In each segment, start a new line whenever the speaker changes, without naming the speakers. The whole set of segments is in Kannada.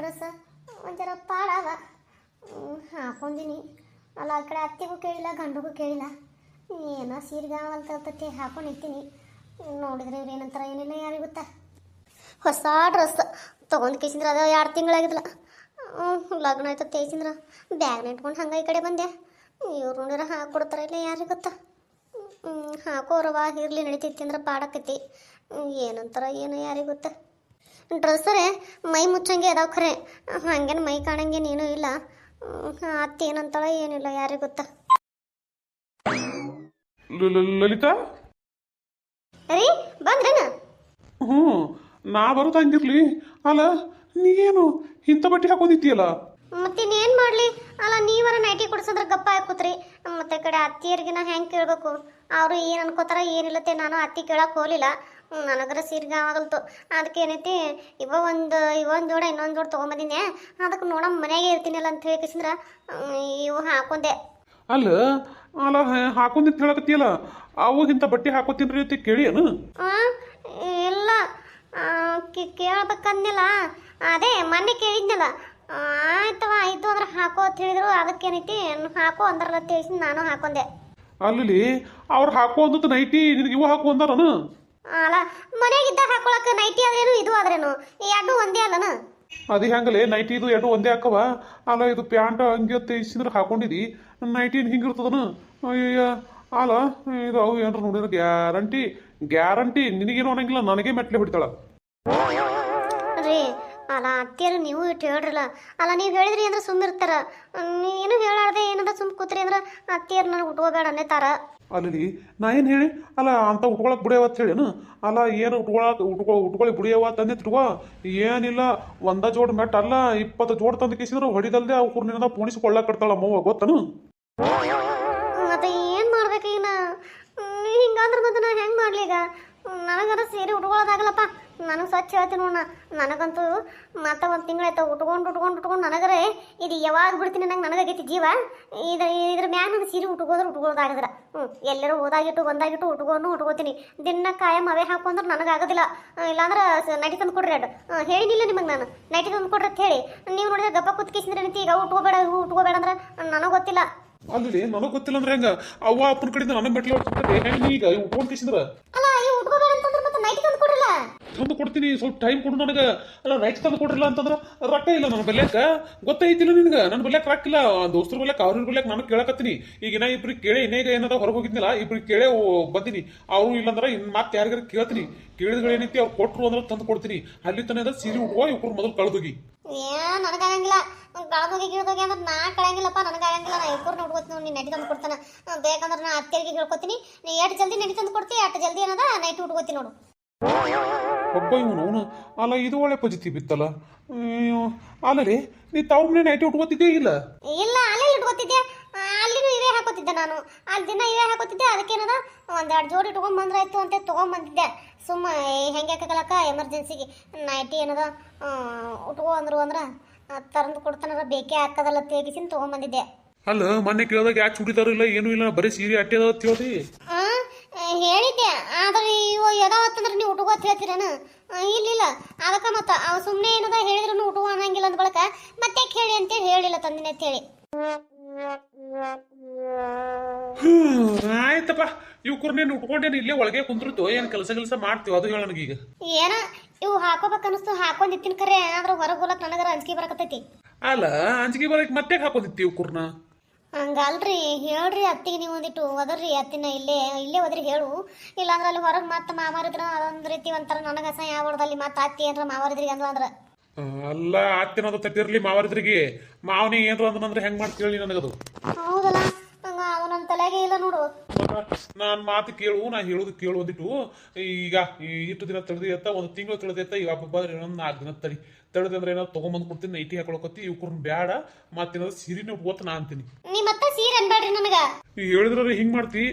ಡ್ರೆಸ್ ಒಂಥರ ಪಾಡವ ಹಾಕೊಂಡಿನಿ. ಅಲ್ಲ ಆ ಕಡೆ ಅತ್ತೆಗೂ ಕೇಳಿಲ್ಲ ಗಂಡಗೂ ಕೇಳಿಲ್ಲ. ಏನೋ ಸೀರೆಗೆ ಅವಲ್ತತಿ ಹಾಕೊಂಡಿರ್ತೀನಿ. ನೋಡಿದ್ರೆ ಇವ್ರು ಏನಂತಾರ ಏನಿಲ್ಲ ಯಾರಿಗೆ ಗೊತ್ತಾ. ಹೊಸ ಡ್ರೆಸ್ ತೊಗೊಂಡು ಕೇಸಿಂದ್ರೆ ಅದು 2 ತಿಂಗಳಾಗಿದ್ಲ. ಲಗ್ನ ಆಯ್ತು ತೇಸಿಂದ್ರೆ ಬ್ಯಾಗ್ನ ಇಟ್ಕೊಂಡು ಹಂಗೆ ಈ ಕಡೆ ಬಂದೆ. ಇವ್ರು ನೋಡಿದ್ರೆ ಹಾಕೊಡ್ತಾರ ಇಲ್ಲ ಯಾರಿಗೆ ಗೊತ್ತಾ. ಹಾಕೋರವ ಇರ್ಲಿ ನಡೀತೈತಿ ಅಂದ್ರೆ ಪಾಡಕೈತಿ. ಏನಂತಾರ ಏನು ಯಾರಿಗೆ ಗೊತ್ತಾ. ಡ್ರೆಸ್ಸರೇ ಮೈ ಮುಚ್ಚಂಗೆ ಅದಾವ ಖರೆ, ಹಂಗೇನು ಮೈ ಕಾಣಂಗೇನು ಏನೂ ಇಲ್ಲ. ಅತ್ತೆ ಏನಂತಾಳ ಏನಿಲ್ಲ ಯಾರಿಗೆ ಗೊತ್ತಾ.
ಲಲಿತಾ
ರೀ ಬಂದ್ರೇನ?
ಹ್ಞೂ ನಾ ಬರೋದು ಹಂಗಿರ್ಲಿ. ಅಲ್ಲ ನೀನು ಇಂಥ ಬಟ್ಟೆ ಹಾಕೊಂಡಿದ್ದೀಯಲ್ಲ.
ಮತ್ತಿನ್ನೇನು ಮಾಡಲಿ. ಅಲ್ಲ ನೀವರ ನೈಟಿ ಕೊಡ್ಸಂದ್ರೆ ಗಪ್ಪ ಹಾಕುತ್ರಿ. ಮತ್ತೆ ಕಡೆ ಅತ್ತಿಯರಿಗೆ ನಾ ಹೆಂಗೆ ಕೇಳಬೇಕು. ಅವರು ಏನು ಅನ್ಕೋತಾರ ಏನಿಲ್ಲತ್ತೆ. ನಾನು ಅತ್ತಿ ಕೇಳಕ್ಕೆ ಹೋಗಲಿಲ್ಲ. ನನಗರ ಸೀರೆಗೆ ಆಗಲ್ತು. ಅದಕ್ಕೆ ಏನೈತಿ ಇವೊಂದು ಜೋಡ ಇನ್ನೊಂದು ಜೋಡ ತೊಗೊಂಬಂದಿದ್ದೆ. ಅದಕ್ಕೆ ನೋಡಮ್ಮ ಮನೆಯಾಗೆ ಇರ್ತೀನಲ್ಲ ಅಂತ ಹೇಳಿಕಿಸಿದ್ರೆ ಇವು ಹಾಕೊಂಡೆ.
ಅಲ್ಲ ಅಲ್ಲ ಹಾಕೊಂಡಿದ್ದು ಹೇಳಕತ್ತೀಯಲ್ಲ, ಅವಾಗಿಂತ ಬಟ್ಟೆ ಹಾಕೋತೀನಿ ಅಂತ ಕೇಳಿ ಏನು?
ಇಲ್ಲ ಕೇಳ್ಬೇಕಂದಿಲ್ಲ. ಅದೇ ಮೊನ್ನೆ ಕೇಳಿದ್ನಲ್ಲ. ಆಯ್ತವ ಆಯ್ತು ಅಂದ್ರೆ ಹಾಕೋ ಅಂತ ಹೇಳಿದ್ರು. ಅದಕ್ಕೇನೈತಿ ಹಾಕೋ ಅಂದ್ರಲ್ಲ ತಿಳಿಸಿ ನಾನು ಹಾಕೊಂಡೆ.
ಅಲ್ಲಿ ಅವ್ರು ಹಾಕೋ ಅಂದದ್ದು ನೈಟಿ ನಿನಗೆ ಇವು ಹಾಕೋ ಅಂದಾರನು?
ಅಲ್ಲ ಮನೆಯಾಗಿದ್ದ ಹಾಕೊಳಕ್ಕೆ ನೈಟಿ ಆದ್ರೇನು ಇದು ಆದ್ರೇನು ಎರಡು ಒಂದೇ ಅಲ್ಲನ.
ಅದು ಹೆಂಗಲೇ ನೈಟಿ ಇದು ಎರಡು ಒಂದೇ ಹಾಕವ. ಅಲ್ಲ ಇದು ಪ್ಯಾಂಟ್ ಹಂಗೆ ತೆಗಿಸಿದ್ರೆ ಹಾಕೊಂಡಿದ್ದಿ, ನೈಟಿ ಹಿಂಗಿರ್ತದನು? ಅಯ್ಯ ಅಲ್ಲ ಇದು ಅವು ಏನಾರು ನೋಡಿದ್ರೆ ಗ್ಯಾರಂಟಿ ನಿನಗೇನು ಅನ್ನಂಗಿಲ್ಲ, ನನಗೆ ಮೆಟ್ಲೆ ಹೊಡಿತಾಳ
ರೀ. ಅಲ್ಲ ಅತ್ತಿಯರು ನೀವು ಇಟ್ಟು ಹೇಳ್ರಲ್ಲ. ಅಲ್ಲ ನೀವು ಹೇಳಿದ್ರಿ ಅಂದ್ರೆ ಸುಮ್ಮಿರ್ತಾರ. ಏನು ಹೇಳಾರ್ದೆ ಏನಂದ್ರೆ ಸುಮ್ಮ ಕೂತ್ರಿ ಅಂದ್ರೆ ಅತ್ತಿಯರು ನನಗೆ ಉಟ್ಕೋಬೇಡ ಅನ್ನೇತಾರ.
ಅಲ್ಲಿ ನಾ ಏನು ಹೇಳಿ ಅಲ್ಲ ಅಂತ ಉಟ್ಕೊಳಕ್ ಬಿಡಿಯವತ್ತು ಹೇಳೇನು? ಅಲ್ಲ ಏನು ಉಟ್ಕೊಳ್ಳಿ ಬಿಡಿಯವ ತಂದೆ ತಿರ್ಗೋ ಏನಿಲ್ಲ. ಒಂದ ಜೋಡ್ ಮೆಟ್ ಅಲ್ಲ 20 ಜೋಡ್ ತಂದು ಕಿಸಿದ್ರು ಹೊಡಿದಲ್ದೆ ಅವು ಕುರ್ನಿಂದ ಪೋಣಿಸ್ಕೊಳ್ಳಕ್ ಕಟ್ತಾಳ ಮವ್ವ ಗೊತ್ತನು?
ಮತ್ತೆ ಏನು ಮಾಡ್ಬೇಕು ಈಗ? ಹಿಂಗಂದ್ರೆ ಮತ್ತೆ ನಾ ಹೆಂಗೆ ಮಾಡ್ಲಿ ಈಗ? ನನಗರ ಸೀರೆ ಉಟ್ಕೊಳ್ಳೋದಾಗಲ್ಲಪ್ಪ. ನನಗೆ ಸ್ವಚ್ಛ ಹೇಳ್ತೀನಿ ನೋಡ. ನನಗಂತೂ ಮತ್ತೆ 1 ತಿಂಗಳಾಯ್ತು ಉಟ್ಕೊಂಡು ನನಗರೆ ಇದು ಯಾವಾಗ ಬಿಡ್ತೀನಿ ನನಗಾಗೈತಿ ಜೀವ. ಇದ್ರ ಮ್ಯಾಗ ನನಗೆ ಸೀರೆ ಉಟ್ಕೊಳ್ಳೋದಾಗದ್ರ ಎಲ್ಲರೂ ಹೋದಾಗಿಟ್ಟು ಬಂದಾಗಿಟ್ಟು ಉಟ್ಕೋತೀನಿ. ದಿನ ಕಾಯಂ ಅವೇ ಹಾಕೊಂಡ್ರೆ ನನಗಾಗೋದಿಲ್ಲ. ಇಲ್ಲಾಂದ್ರೆ ನೈಟಿ ತಂದು ಕೊಡ್ರಿ ಅಡ್ ಹೇಳಿನಿಲ್ಲ ನಿಮಗೆ ನಾನು ನೈಟಿ ತಂದು ಕೊಡ್ರಿ ಅಂತ ಹೇಳಿ. ನೀವು ನೋಡಿದ್ರೆ ಗಪ್ಪ ಕುತ್ಕಿಸಿದ್ರೆ ರೀತಿ ಈಗ ಉಟ್ಕೋಬೇಡ ಅಂದ್ರೆ ನನಗೆ ಗೊತ್ತಿಲ್ಲ.
ಅಲ್ಲಿ ನನಗೆ ಗೊತ್ತಿಲ್ಲ ಅಂದ್ರೆ ಹೆಂಗ ಅವ್ವ ಅಪ್ಪನ ಕಡೆಯಿಂದ ನನಗೆ ಮೆಟ್ಲೆ ಹೊಡ್ತಿರ್ತದೆ ಹೆಂಗೆ ಈಗ ಉಟ್ಕೊಂಡು ಕಿಸಿದ್ರ?
ಅಲ್ಲ ಈ ಉಟ್ಕೋಬೇಡ ಅಂತಂದ್ರೆ ಮತ್ತೆ ನೈಟಿ ತಂದು ಕೊಡ್ರಲ್ಲ.
ತಂದು ಕೊಡ್ತೀನಿ, ಸ್ವಲ್ಪ ಟೈಮ್ ಕೊಡು ನನಗೆ. ಅಲ್ಲ ನೈಟ್ ತಂದು ಕೊಡ್ರಿಲ್ಲ ಅಂತಂದ್ರೆ ರೊಕ್ಕ ಇಲ್ಲ ನನ್ನ ಬಲ್ಯಾಕ. ಗೊತ್ತೈತಿಲ್ಲ ನಿನ್ಗೆ ನನ್ನ ಬಲ್ಯಾಕ ರೊಕ್ಕಿಲ್ಲ. ದೋಸ್ತರ ಬಲ್ಯಾಕ ಅವ್ರ ಬಲ್ಯಾಕ ನಾನು ಕೇಳಕತ್ತೀನಿ. ಈಗ ನಾ ಇಬ್ರಿಗೆ ಕೇಳಿ ಇನ್ನೇಗ ಏನದ ಹೊರಗೆ ಹೋಗಿದ್ನಿಲ್ಲ, ಇಬ್ರಿಗೆ ಕೇಳೇ ಬಂದಿನಿ. ಅವ್ರು ಇಲ್ಲಂದ್ರೆ ಇನ್ನು ಮತ್ತೆ ಯಾರಿಗಾರ ಕೇಳ್ತೀನಿ. ಕೇಳಿದ್ರೆ ಏನೈತಿ ಅವ್ರು ಕೊಟ್ಟರು ಅಂದ್ರೆ ತಂದು ಕೊಡ್ತೀನಿ. ಅಲ್ಲಿ ತನಕ ಸೀರೆ ಉಟ್ಕೋ ಇವ್ರು ಮೊದಲು ಕಳೆದೋಗಿ.
ನನಗಾಗಂಗಿಲ್ಲ. ಕಳೆದೋಗಿ ಗಿಳದೋಗಿ ಅಂದ್ರೆ ನಾ ಕಳಂಗಿಲ್ಲಪ್ಪ. ನನಗಾಗಂಗಿಲ್ಲ. ನಾ ಇಬ್ಬರನ್ನ ಹುಡ್ಕೋತೀನಿ ನೋಡಿ. ನೈಟಿ ತಂದು ಕೊಡ್ತಾನೆ. ಬೇಕಂದ್ರೆ ನಾ ಅತ್ತಿಯರಿಗೆ ಹೇಳ್ಕೊತೀನಿ. ನೀ ಎಷ್ಟು ಜಲ್ದಿ ನೈಟಿ ತಂದು ಕೊಡ್ತೀವಿ ಅಷ್ಟು ಜಲ್ದಿ ಏನದ ನೈಟಿ ಉಟ್ಕೋತೀನಿ ನೋಡು.
ಒಬ್ಬ ಇವನು ಅಲ್ಲ ಇದು ಒಳ್ಳೆ ಪಜಿತಿ ಬಿತ್ತಲ್ಲ. ಅಲ್ಲರಿ ನೀ ತಾವು ಮನೆ ನೈಟಿ ಉಟ್ಕೋತಿದ್ದೇ ಇಲ್ಲ?
ಇಲ್ಲ ಅಲ್ಲೇ ಇಟ್ಕೋತಿದ್ದೆ. ಅಲ್ಲಿನೂ ಇವೇ ಹಾಕೋತಿದ್ದೆ ನಾನು. ಅಲ್ಲಿ ದಿನ ಇವೇ ಹಾಕೋತಿದ್ದೆ. ಅದಕ್ಕೇನದ 1-2 ಜೋಡಿ ಇಟ್ಕೊಂಡ್ಬಂದ್ರಾಯ್ತು ಅಂತ ತೊಗೊಂಬಂದಿದ್ದೆ. ಸುಮ್ಮ ಹೆಂಗೆ ಹಾಕಲಕ್ಕ ಎಮರ್ಜೆನ್ಸಿಗೆ ನೈಟಿ ಏನದ ಉಟ್ಕೋ ಅಂದ್ರು ಅಂದ್ರೆ ತರಂದು ಕೊಡ್ತಾನಾರ ಬೇಕೇ ಹಾಕದಲ್ಲ ತೇಗಿಸಿನ ತೊಗೊಂಬಂದಿದ್ದೆ.
ಅಲ್ಲ ಮೊನ್ನೆ ಕೇಳಿದಾಗ ಯಾಕೆ ಚೂಡಿದಾರ ಇಲ್ಲ ಏನೂ ಇಲ್ಲ, ಬರೀ ಸೀರೆ ಅಟ್ಟೆ ಅದಾವ ತಿಳಿದಿ
ಹೇಳಿದ್ದೆ. ಆದ್ರೆ ಇವು ಯದಾವತ್ತಂದ್ರೆ ನೀವು ಉಟ್ಕೋತ ಹೇಳ್ತೀರೇನು? ಇಲ್ಲ ಅದಕ್ಕೆ ಮತ್ತೆ ಅವ್ ಸುಮ್ಮನೆ ಏನದ ಹೇಳಿದ್ರು ಉಟ್ಕೋ ಅನ್ನಂಗಿಲ್ಲ ಅಂದ ಬಳಕ ಮತ್ತೆ ಹೇಳಿ ಅಂತೇಳಿ ಹೇಳಿಲ್ಲ ತಂದಿನ ಅಂತೇಳಿ.
ಆಯ್ತಪ್ಪ ಇವ್ಕರ್ನೇನು ಉಟ್ಕೊಂಡೇನು ಇಲ್ಲೇ ಒಳಗೆ ಕುಂದ್ರತು ಏನು ಕೆಲಸ ಮಾಡ್ತೀವಿ ಅದು ಹೇಳ ನನಗೀಗ.
ಏನ ಇವು ಹಾಕೋಬೇಕನ್ನಿಸ್ತು ಹಾಕೊಂಡಿತ್ತೀನಿ ಖರೆ. ಆದ್ರೆ ಹೊರಗೆ ಹೋಲಕ್ ನನಗರ ಅಂಜಿಕೆ ಬರಕತ್ತೈತಿ.
ಅಲ್ಲ ಅಂಜಿಕೆ ಬರಕ್ ಮತ್ತೆ ಹಾಕೋದಿತ್ತಿ ಇವ್ಕರ್ನ?
ಹಂಗಲ್ರಿ ಹೇಳ್ರಿ ಅತ್ತಿಗೆ ನೀವು ಒಂದಿಟ್ಟು ಒದರ್ರಿ ಅತ್ತಿನ ಇಲ್ಲೇ ಒದ್ರಿ ಹೇಳು. ಇಲ್ಲಾಂದ್ರೆ ಅಲ್ಲಿ ಹೊರಗೆ ಮತ್ತೆ ಮಾವಾರಿದ್ರ ಅದೊಂದು ರೀತಿ ಒಂಥರ ನನಗೆ ಅಸಹ್ಯ ಆಗ್ಬಿಡ್ದಲ್ಲಿ. ಮತ್ತೆ ಅತ್ತಿ ಏನ್ರ ಮಾವಾರಿದ್ರಿ ಅಂದ್ರೆ
ಅಲ್ಲ ಅತ್ತಿನದು ತಟ್ಟಿರ್ಲಿ ಮಾವರಿದ್ರಿಗೆ ಮಾವನಿ ಏನ್ರ ಅಂತಂದ್ರೆ ಹೆಂಗ್ ಮಾಡ್ತೀಳಿ ನನಗದು?
ಹೌದಲ್ಲ ಅವನೊಂದು ತಲೆಗೆ ಇಲ್ಲ ನೋಡು.
ನಾನು ಮಾತು ಕೇಳು, ನಾ ಹೇಳೋದು ಕೇಳು ಒಂದಿಟ್ಟು. ಈಗ ಇಷ್ಟು ದಿನ ತಡೆದಿತ್ತ 1 ತಿಂಗಳು ತಡೆದಿತ್ತ. ಈಗ ಹಬ್ಬ ಇನ್ನೊಂದು 4 ದಿನ ತಡೆದ ಅಂದ್ರೆ ಏನಾದ್ರು ತೊಗೊಂಬಂದು ಕೊಡ್ತೀನಿ. ನೈಟಿ ಹಾಕೊಳಕತ್ತಿ ಇವ್ಕರ್ನ ಬೇಡ. ಮತ್ತೇನಾದ್ರು ಸೀರೆನೇ ಉಟ್ಕೋತ ನಾ ಅಂತೀನಿ.
ನೀ ಮತ್ತೆ ಸೀರೆ ಅನ್ಬೇಡ್ರಿ ನನಗ.
ಹೇಳಿದ್ರೆ ಹಿಂಗ್ ಮಾಡ್ತಿ.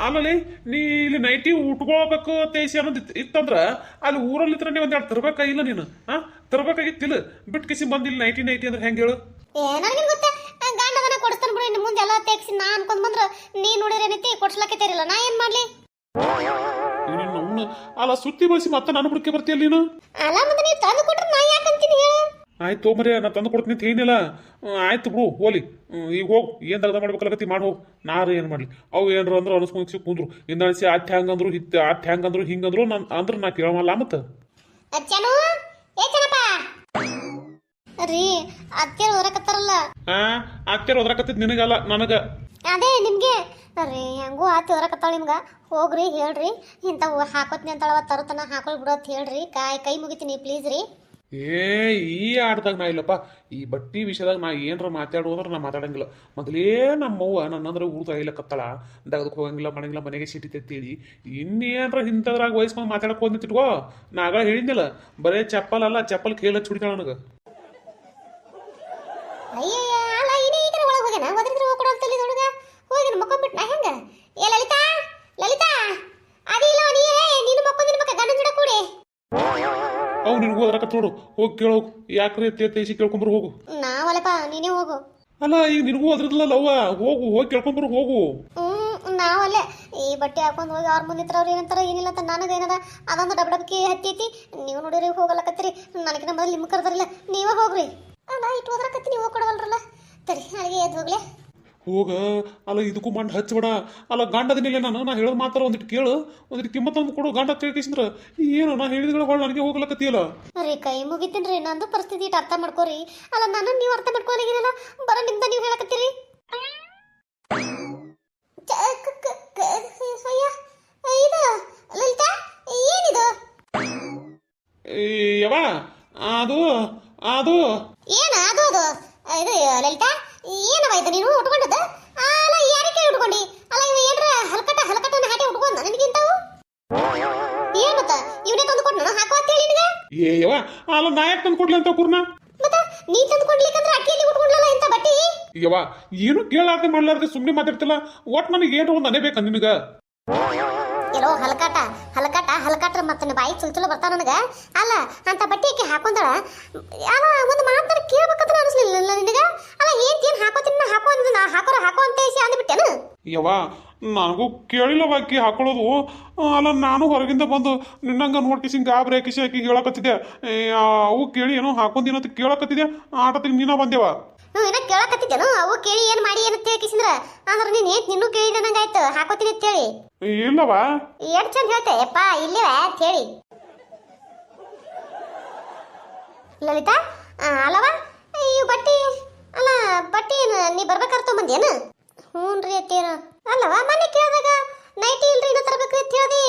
ಆಮೇಲೆ ನೀ ಇಲ್ಲಿ ನೈಟಿ ಉಟ್ಕೋಬೇಕು ತೇಸಿ ಅನ್ನೋದು ಇತ್ತಂದ್ರ ಅಲ್ಲಿ ಊರಲ್ಲಿ ಇತ್ರ ನೀವು 1-2 ತರ್ಬೇಕಾಗಿಲ್ಲ ನೀನು. ತರ್ಬೇಕಾಗಿತ್ತಿಲ್ಲ. ಬಿಟ್ಟು ಕಿಸಿ ಬಂದಿಲ್ಲ ನೈಟಿ ಅಂದ್ರೆ ಹೆಂಗೆ ಹೇಳು?
ನನಗೆ ಗೊತ್ತ ಗಂಡದನ ಕೊಡಿಸ್ತಾನೆ ಬಿಡು. ಇನ್ನು ಮುಂದೆ ಎಲ್ಲ ತೆಗ್ಸಿ ನಾ ಅನ್ಕೊಂಡ್ ಬಂದ್ರ ನೀ ನೋಡಿದ್ರೆ ಏನೈತಿ ಕೊಡ್ಸ್ಲಕ್ಕೆ ತೇರಿಲ್ಲ. ನಾ ಏನ್ ಮಾಡ್ಲಿ?
ಅಲ್ಲ ಸುತ್ತಿ ಬಳಸಿ ಮತ್ತೆ ನಾನು ಬಿಡಕ್ಕೆ ಬರ್ತೀಯಲ್ಲ ನೀನು?
ಅಲ್ಲ ಮತ್ತೆ ನೀವು ತಂದು ಕೊಟ್ರೆ ನಾ ಯಾಕಂತೀನಿ ಹೇಳ?
ಆಯ್ತು ಮರಿ ನಾ ತಂದು ಕೊಡ್ತೀನಿ ಅಂತ ಏನಿಲ್ಲ ಆಯ್ತು ಬಿಡು ಹೋಲಿ ಈಗ ಹೋಗು ಏನು ದಗದ ಮಾಡ್ಬೇಕಲ್ಲಕತ್ತಿ ಮಾಡಿ ಹೋಗು ನಾರು ಏನು ಮಾಡಲಿ ಅವು ಏನ್ರ ಅಂದ್ರೆ ಅನಿಸ್ಕೊಂಡ್ಸಿ ಕುಂದ್ರು ಇನ್ನಳಿಸಿ ಅಟ್ ಹೆಂಗಂದ್ರು ಅಟ್ ಹೆಂಗಂದ್ರು ಹಿಂಗಂದ್ರು ನಾನು ಅಂದ್ರೆ ನಾ ಕೇಳಮಲ್ಲ ಮತ್ತೆ
ಅಚ್ಚನು ಏ ಚೆನ್ನಪ್ಪ ರೀ ಅತ್ತೆ ಹೊರಕತ್ತಾರಲ್ಲ
ಅತ್ತೆರ್ ಹೋದ್ರಾಕತ್ತಿದ್ ನಿನಗಲ್ಲ ನನಗ
ಅದೇ ನಿಮ್ಗೆ ರೀ ಹೆಂಗೂ ಆತಿ ಹೊರಕತ್ತಾಳ ನಿಮ್ಗ ಹೋಗ್ರಿ ಹೇಳ್ರಿ ಇಂಥವು ಹಾಕೋತ್ನಿ ಅಂತಳವ ತರುತನ ಹಾಕೊಳ್ ಬಿಡೋತ್ ಹೇಳ್ರಿ ಕೈ ಮುಗಿತೀನಿ ಪ್ಲೀಸ್ ರೀ
ಏ ಈ ಆಟದಾಗ ನಾ ಇಲ್ಲಪ್ಪ ಈ ಬಟ್ಟಿ ವಿಷಯದಾಗ ನಾ ಏನರ ಮಾತಾಡೋದ್ರೆ ನಾ ಮಾತಾಡಂಗಿಲ್ಲ ಮೊದಲೇ ನಮ್ಮವ್ವ ನನ್ನಂದ್ರೆ ಊರು ತಾಯಿಲಕತ್ತಾಳ ದಗದಕ್ಕೆ ಹೋಗಂಗಿಲ್ಲ ಮಾಡಂಗಿಲ್ಲ ಮನೆಗೆ ಸಿಟಿ ತೆತ್ತೀಡಿ ಇನ್ನೇನ್ರ ಇಂಥದ್ರಾಗ ವಯಸ್ಕೊಂಡು ಮಾತಾಡಕ್ಕೆ ಹೋದ್ ನಿಂತಿಟ್ಕೋ ನಾ ಆಗ ಹೇಳಿದ್ನಿಲ್ಲ ಬರೇ ಚಪ್ಪಲ್ ಅಲ್ಲ ಚಪ್ಪಲ್ ಕೇಳ ಹಚ್ಚಿಡ್ತಾಳ ನನಗೆ
ಅಯ್ಯಯ್ಯ ಅಲ್ಲ ಇನೇ ಈಗ ಒಳಗೆ ಹೋಗ್ಯಾನ ಹೋದ್ರಿದ್ರೆ ಹೋಗಿ ಕೊಡೋಂತಲ್ಲಿ ಹುಡುಗ ಹೋಗಿನ ಮಕ್ಕೊಂಬಿಟ್ಟು ನಾ ಹೆಂಗ ಏ ಲಲಿತಾ ಲಲಿತಾ ಅದಿಲ್ಲ ನೀನು ಮಕ್ಕೊಂದಿನ ಮಕ್ಕ ಗಂಡನ ಜೋಡ ಕೂಡಿ
ಅವು ನಿನಗೂ ಹೋದ್ರಾಕತ್ ನೋಡು ಹೋಗಿ ಕೇಳೋಗು ಯಾಕ್ರಿ ತೇಸಿ ಕೇಳ್ಕೊಂಬರು ಹೋಗು
ನಾವಲ್ಲಪ್ಪ ನೀನೇ ಹೋಗು
ಅಲ್ಲ ಈಗ ನಿನಗೂ ಅದ್ರದ್ದಲ್ಲ ಅವ್ವ ಹೋಗಿ ಕೇಳ್ಕೊಂಬರು ಹೋಗು
ನಾವಲ್ಲೇ ಈ ಬಟ್ಟೆ ಹಾಕೊಂಡು ಹೋಗಿ ಅವ್ರ ಮುಂದಿತ್ರ ಅವ್ರು ಏನಂತಾರ ಏನಿಲ್ಲ ಅಂತ ನನಗೆ ಏನದ ಅದೊಂದು ಡಬ್ಬಿ ಹತ್ತೈತಿ ನೀವು ನೋಡಿರಿ ಹೋಗಲ್ಲಕತ್ತೀರಿ ನನಗಿನ ಮೊದಲು ನಿಮ್ಮ ಕರ್ದಾರಿಲ್ಲ ನೀವೇ ಹೋಗ್ರಿ ಅಲ್ಲ ಇಟ್ಟು ಹೋದ್ರಕತ್ತಿ ನೀವು ಕೊಡವಲ್ರಲ್ಲ ತಡಿ ಅಲ್ಲಿಗೆ ಎದ್ದು ಹೋಗ್ಲೆ
ಹೋಗ ಅಲ್ಲ ಇದಕ್ಕೂ ಮಂಡ್ ಹಚ್ಚಬೇಡ ಅಲ್ಲ ಗಂಡದಿನಿಲ್ಲ ನಾ ಹೇಳೋದು ಮಾತ್ರ ಒಂದಿಟ್ಟು ಕೇಳು ಒಂದಿಟ್ಟು ಕಿಮ್ಮತ್ ತಂದು ಕೊಡು ಗಂಡ ತಿಳ್ಕಿಸಿದ್ರ ಏನು ನಾ ಹೇಳಿದ್ಗಳ ಹೊಳ ನನಗೆ ಹೋಗ್ಲಕತ್ತಿಯಲ್ಲ
ರೀ ಕೈ ಮುಗಿತೀನ್ರಿ ನಂದು ಪರಿಸ್ಥಿತಿ ಇಟ್ಟು ಅರ್ಥ ಮಾಡ್ಕೋರಿ ಅಲ್ಲ ನನ್ನ ನೀವು ಅರ್ಥ ಮಾಡ್ಕೊಲಿಗಿರಲ್ಲ ಬರ ನಿಮ್ದ ನೀವು ಹೇಳಕತ್ತೀರಿ ಇದು ಲಲಿತಾ ಏನಿದು
ಯವ ಅದು ಅದು
ಏನ ಅದು ಅದು ಇದು ಲಲಿತಾ ಏನವ ಇದು ನೀನು ಉಟ್ಕೊಂಡದ ಅಲ್ಲ ಯಾರಕ್ಕೆ ಉಟ್ಕೊಂಡಿ ಅಲ್ಲ ಇವ ಏನ್ರ ಹಲಕಟ್ಟನ ಹಾಕಿ ಉಟ್ಕೊಂಡ ನನಗಿಂತವು ಏನ್ ಮತ್ತ ಇವನೇ ತಂದು ಕೊಟ್ಟು ನಾನು ಹಾಕೋ ಅಂತ ಹೇಳಿ ನಿನಗೆ
ಯವ ಅಲ್ಲ ನಾ ಯಾಕೆ ತಂದು ಕೊಡ್ಲಿ ಅಂತ ಕುರ್ನ
ಮತ್ತ ನೀ ತಂದು ಕೊಡ್ಲಿಕ್ಕಂದ್ರೆ ಅಕ್ಕಿಯಲ್ಲಿ ಉಟ್ಕೊಂಡ್ಲಲ್ಲ ಇಂತ ಬಟ್ಟಿ
ಯವ ಏನು ಕೇಳಾರ್ದೆ ಮಾಡ್ಲಾರ್ದೆ ಸುಮ್ಮನೆ ಮಾತಾಡ್ತಿಲ್ಲ ಒಟ್ ನನಗೆ ಏನ್ರ ಒಂದು ಅನೇಬೇಕ ನಿನಗ
ಎಲ್ಲೋ ಹಲಕಾಟ್ರ ಮತ್ತೆ ಬಾಯಿ ಚುಲ್ಚುಲ ಬರ್ತಾವ ನನಗ ಅಲ್ಲ ಅಂತ ಬಟ್ಟೆಗೆ ಹಾಕೊಂಡಳ ಅಲ್ಲ ಒಂದು ಮಾತಾಡ ಕೇಳ್ಬೇಕಂತ ಅನಿಸ್ಲಿಲ್ಲ ನಿನಗ ಅಲ್ಲ ಏನ್ ಹಾಕೋತೀನಿ ಹಾಕೋ ಅಂತ ಅಂದ್ಬಿಟ್ಟೇನು
ಯವ ನನಗೂ ಕೇಳಿಲ್ಲ ಬಾಕಿ ಹಾಕೊಳ್ಳೋದು ಅಲ್ಲ ನಾನು ಹೊರಗಿಂದ ಬಂದು ನಿನ್ನಂಗ ನೋಡ್ಕಿಸಿ ಗಾಬ್ರಿ ಹಾಕಿಸಿ ಹಾಕಿ ಹೇಳಕತ್ತಿದ್ದೆ ಅವು ಕೇಳಿ ಏನೋ ಹಾಕೊಂದಿನ ಅಂತ ಕೇಳಕತ್ತಿದ್ದೆ ಆಟತಿಗೆ ನೀನ ಬಂದೇವ
ಏನೋ ಕೇಳಕತ್ತಿದ್ದೇನು ಅವು ಕೇಳಿ ಏನ್ ಮಾಡಿ ಏನು ತಿಳ್ಕಿಸಿದ್ರ ಅಂದ್ರೆ ನೀನ್ ಏನ್ ನಿನ್ನೂ ಕೇಳಿದ ನಂಗಾಯ್ತು ಹಾಕೋತೀನಿ ಅಂತ ಹೇಳಿ
ಇಲ್ಲವಾ
ಎಷ್ಟ್ ಚಂದ ಹೇಳ್ತೆ ಯಪ್ಪ ಇಲ್ಲವ ಅಂತ ಹೇಳಿ ಲಲಿತಾ ಅಲ್ಲವ ಈ ಬಟ್ಟಿ ಅಲ್ಲ ಬಟ್ಟಿ ನೀ ಬರ್ಬೇಕಾರ್ ತೊಗೊಂಬಂದೇನು ಹ್ಞೂನ್ರಿ ಅತ್ತೇನು ಅಲ್ಲವ ಮನೆ ಕೇಳಿದಾಗ ನೈಟಿ ಇಲ್ರಿ ಇನ್ನೂ ತರಬೇಕು ಅಂತ ಹೇಳ್ದಿ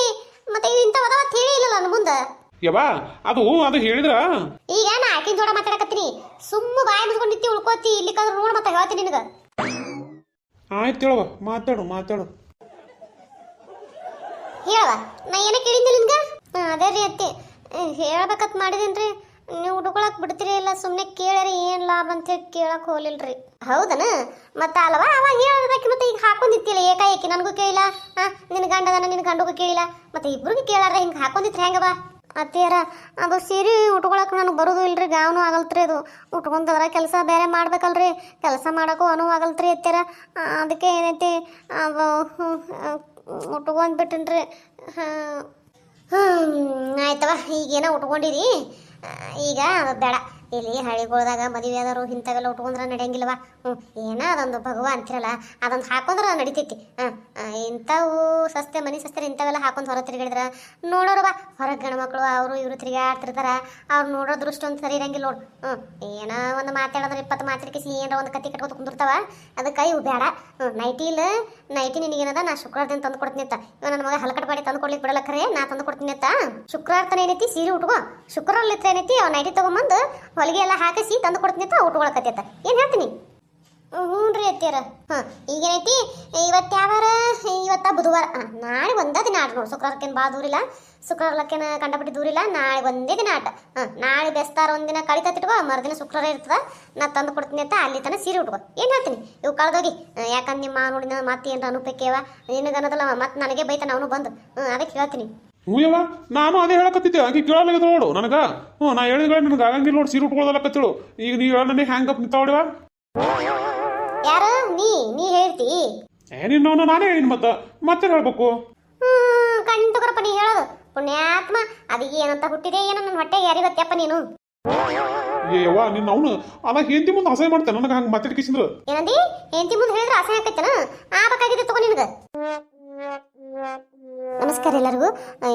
ಮತ್ತೆ ಇಂಥವು ಅದಾವ ಅಂತ ಹೇಳಿ ಇಲ್ಲಲ್ಲ ನನ್ನ ಮುಂದೆ
ಯವ ಅದು ಹೇಳಿದ್ರ
ಈಗ ನಾ ಆಕಿನ ಜೋಡ ಮಾತಾಡಕತ್ತೀನಿ ಸುಮ್ಮ ಬಾಯಿ ಮುಚ್ಕೊಂಡಿತ್ತಿ ಉಳ್ಕೋತಿ ಇಲ್ಲಿ ಕಂದ್ರೆ ನೋಡ್ ಮತ್ತೆ ಹೇಳ್ತೀನಿ ನಿನಗ
ಆಯ್ತು ಹೇಳವ ಮಾತಾಡು
ಹೇಳವ ನಾ ಏನ ಕೇಳಿದ್ದೆ ನಿನ್ಗ ಅದೇ ರೀ ಅತ್ತಿ ಹೇಳ್ಬೇಕತ್ ಮಾಡಿದೇನ್ರಿ ನೀವು ಹುಡುಕೊಳಕ್ ಬಿಡ್ತೀರಿ ಇಲ್ಲ ಸುಮ್ಮನೆ ಕೇಳ್ಯಾರಿ ಏನ್ ಲಾಭ ಅಂತ ಹೇಳಿ ಕೇಳಕ್ ಹೋಗ್ಲಿಲ್ರಿ ಹೌದನ ಮತ್ತೆ ಅಲ್ವಾ ಅವಾಗ ಹೇಳ್ಬೇಕು ಮತ್ತೆ ಈಗ ಹಾಕೊಂಡಿತ್ತಿಲ್ಲ ಏಕಾಏಕಿ ನನಗೂ ಕೇಳಿಲ್ಲ ನಿನ್ ಗಂಡದನ ನಿನ್ ಗಂಡಗೂ ಕೇಳಿಲ್ಲ ಮತ್ತೆ ಇಬ್ರಿಗೂ ಕೇಳಾರ ಹಿಂಗೆ ಹಾಕೊಂಡಿತ್ರ ಹೆಂಗವ ಅತ್ತಿಯರ ಅದು ಸೀರೆ ಉಟ್ಕೊಳಕ್ ನನಗೆ ಬರೋದು ಇಲ್ರಿ ಗಾವನು ಆಗಲ್ತ್ರಿ ಅದು ಉಟ್ಕೊಂತಂದ್ರೆ ಕೆಲಸ ಬೇರೆ ಮಾಡ್ಬೇಕಲ್ರಿ ಕೆಲಸ ಮಾಡೋಕ್ಕೂ ಅನುವಾಗಲ್ತ್ರಿ ಅತ್ತಿಯರ ಅದಕ್ಕೆ ಏನೈತಿ ಅದು ಉಟ್ಕೊಂಡ್ಬಿಟ್ಟಿನ್ರಿ ಆಯ್ತವ ಈಗೇನೋ ಉಟ್ಕೊಂಡಿರಿ ಈಗ ಬೇಡ ಇಲ್ಲಿ ಹಳ್ಳಿಗಳ್ದಾಗ ಮದುವೆ ಆದವರು ಇಂಥವೆಲ್ಲ ಉಟ್ಕೊಂಡ್ರೆ ನಡೆಯಂಗಿಲ್ವ ಏನ ಅದೊಂದು ಭಗವ ಅಂತಿರಲ್ಲ ಅದೊಂದು ಹಾಕೊಂಡ್ರೆ ನಡಿತೈತಿ ಇಂಥವು ಸಸ್ತೆ ಮನೆ ಸಸ್ತೆ ಇಂಥವೆಲ್ಲ ಹಾಕೊಂಡು ಹೊರ ತಿರುಗಿಡಿದ್ರೆ ನೋಡೋರು ಬಾ ಹೊರಗೆ ಗಂಡು ಮಕ್ಕಳು ಅವರು ಇವರು ತಿರುಗಾಡ್ತಿರ್ತಾರ ಅವ್ರು ನೋಡೋ ದೃಷ್ಟಿ ಒಂದು ಸರಿ ಇರಂಗಿಲ್ಲ ನೋಡು ಏನೋ ಒಂದು ಮಾತಾಡೋದ್ರೆ 20 ಮಾತಾಡ್ಕಿಸಿ ಏನಾರ ಒಂದು ಕತ್ತಿ ಕಟ್ಕೊತ ಕುಂದಿರ್ತಾವ ಅದಕ್ಕೆ ಇವು ಬೇಡ ನೈಟಿ ನಿನಗೇನದ ನಾ ಶುಕ್ರವಾರ ದಿನ ತಂದು ಕೊಡ್ತೀನಿ ಅಂತ ಇವ ನನ್ನ ಮಗ ಹಲಕಟ್ ಮಾಡಿ ತಂದು ಕೊಡ್ಲಿಕ್ಕೆ ಬಿಡಲ್ಲ ಖರೆ ನಾ ತಂದು ಕೊಡ್ತೀನಿ ಅಂತ ಶುಕ್ರವಾರ ತನ ಏನೈತಿ ಸೀರೆ ಉಟ್ಕೋ ಶುಕ್ರವಾರ ಲಿತ್ರ ಏನೈತಿ ಅವ್ ನೈಟಿ ತಗೊಂಬಂದು ಹೊಲಿಗೆ ಎಲ್ಲ ಹಾಕಿಸಿ ತಂದು ಕೊಡ್ತೀನಿ ಅಂತ ಉಟ್ಕೊಳಕತ್ತೈತ ಏನು ಹೇಳ್ತೀನಿ ಹ್ಞೂ ರೀ ಅತ್ತಿಯರ ಈಗೇನೈತಿ ಇವತ್ತು ಯಾವಾರ ಇವತ್ತ ಬುಧವಾರ ನಾಳೆ ಒಂದೇ ದಿನ ಆಟ ನೋಡು ಶುಕ್ರವಾರಕ್ಕೇನು ಭಾಳ ದೂರಿಲ್ಲ ಶುಕ್ರವಾರಕ್ಕೇನು ಕಂಡಪಟ್ಟಿ ದೂರಿಲ್ಲ ನಾಳೆ ಒಂದೇ ದಿನ ಆಟ ನಾಳೆ ಬೆಸ್ತಾರ ಒಂದಿನ ಕಳಿತತ್ತಿಟ್ಕೋ ಮರುದಿನ ಶುಕ್ರವಾರ ಇರ್ತದ ನಾ ತಂದು ಕೊಡ್ತೀನಿ ಅಂತ ಅಲ್ಲಿ ತನಕ ಸೀರೆ ಉಟ್ಕೋ ಏನು ಹೇಳ್ತೀನಿ ಇವು ಕಳೆದೋಗಿ ಯಾಕಂದ್ರೆ ನಿಮ್ಮ ನೋಡಿನ ಮತ್ತೆ ಏನಾರ ಅನುಪೇಕೇವ ನಿನಗನ್ನೋದಲ್ಲ ಮತ್ತೆ ನನಗೆ ಬೈತಾನೆ ಅವನು ಬಂದು ಅದಕ್ಕೆ ಹೇಳ್ತೀನಿ
ಹೂಯವ್ವ ನಾನು ಅದೇ ಹೇಳಕತ್ತಿದ್ದೆ ಆಕೆ ಕೇಳಲಾಗ ನೋಡು ನನಗ ನಾ ಹೇಳಿದ್ರೆ ನನಗೆ ಆಗಂಗಿಲ್ಲ ನೋಡಿ ಸೀರೆ ಉಟ್ಕೊಳ್ಳೋದಲ್ಲಕತ್ತೇಳು ಈಗ ನೀವು ಹೇಳ ನನಗೆ ಹ್ಯಾಂಗಪ್ ನಿಂತಾವಡಿವ
ಯಾರು ನೀ ಹೇಳ್ತಿ
ಏನಿನ್ನ ನಾನೇ ಹೇಳಿನ ಮತ್ತೆ ಹೇಳ್ಬೇಕು
ಕಣ್ ತಗೋರಪ್ಪ ನೀ ಹೇಳೋದು ಪುಣ್ಯಾತ್ಮ ಅದಕ್ಕೆ ಏನಂತ ಹುಟ್ಟಿದೆ ಏನೋ ನನ್ನ ಹೊಟ್ಟೆಗೆ ಯಾರಿಗೊತ್ತಪ್ಪ ನೀನು
ಯವ್ವ ನಿನ್ನ ಅವನು ಅಲ್ಲ ಹೆಂಡತಿ ಮುಂದೆ ಅಸಹ್ಯ ಮಾಡ್ತಾನೆ ನನಗೆ ಹಂಗೆ ಮಾತಾಡ್ಕಿಸಿದ್ರು.
ಏನಂದಿ ಹೆಂಡತಿ ಮುಂದೆ ಹೇಳಿದ್ರೆ ಅಸಹ್ಯ ಆಕೈತನ ಬೇಕಾಗಿದೆ ತಗೋ ನಿನಗೆ. ನಮಸ್ಕಾರ ಎಲ್ಲರಿಗೂ.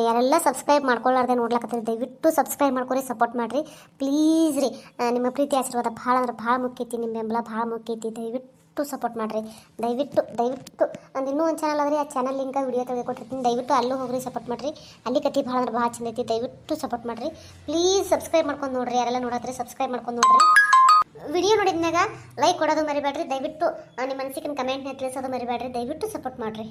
ಯಾರೆಲ್ಲ ಸಬ್ಸ್ಕ್ರೈಬ್ ಮಾಡ್ಕೊಳ್ಳಾರ್ದೆ ನೋಡ್ಲಕತ್ತೀರಿ ದಯವಿಟ್ಟು ಸಬ್ಸ್ಕ್ರೈಬ್ ಮಾಡ್ಕೊರಿ, ಸಪೋರ್ಟ್ ಮಾಡಿರಿ ಪ್ಲೀಸ್ ರೀ. ನಿಮ್ಮ ಪ್ರೀತಿ ಆಶೀರ್ವಾದ ಭಾಳ ಅಂದ್ರೆ ಭಾಳ ಮುಖ್ಯ ಐತಿ, ನಿಮ್ಮ ಬೆಂಬಲ ಭಾಳ ಮುಖ್ಯ ಐತಿ. ದಯವಿಟ್ಟು ಸಪೋರ್ಟ್ ಮಾಡಿರಿ, ದಯವಿಟ್ಟು ದಯವಿಟ್ಟು. ನಂದು ಇನ್ನೂ ಒಂದು ಚಾನಲ್ ಅದ ರೀ, ಆ ಚಾನಲ್ ಲಿಂಕ್ ವಿಡಿಯೋ ತೆಗೆದುಕೊಟ್ಟಿರ್ತೀನಿ, ದಯವಿಟ್ಟು ಅಲ್ಲೂ ಹೋಗ್ರಿ, ಸಪೋರ್ಟ್ ಮಾಡಿರಿ. ಅಲ್ಲಿ ಕತಿ ಭಾಳ ಅಂದ್ರೆ ಭಾಳ ಚಂದ ಐತಿ, ದಯವಿಟ್ಟು ಸಪೋರ್ಟ್ ಮಾಡಿರಿ ಪ್ಲೀಸ್. ಸಬ್ಸ್ಕ್ರೈಬ್ ಮಾಡ್ಕೊಂಡು ನೋಡ್ರಿ, ಯಾರೆಲ್ಲ ನೋಡತ್ರಿ ಸಬ್ಸ್ಕ್ರೈಬ್ ಮಾಡ್ಕೊಂಡು ನೋಡ್ರಿ. ವಿಡಿಯೋ ನೋಡಿದ್ಮ್ಯಾಗ ಲೈಕ್ ಕೊಡೋದು ಮರಿಬೇಡ್ರಿ, ದಯವಿಟ್ಟು ನಿಮ್ಮ ಅನಿಸಿಕೆ ಕಮೆಂಟ್ನ ತಿಳಿಸೋದು ಮರಿಬೇಡ್ರಿ, ದಯವಿಟ್ಟು ಸಪೋರ್ಟ್ ಮಾಡಿರಿ.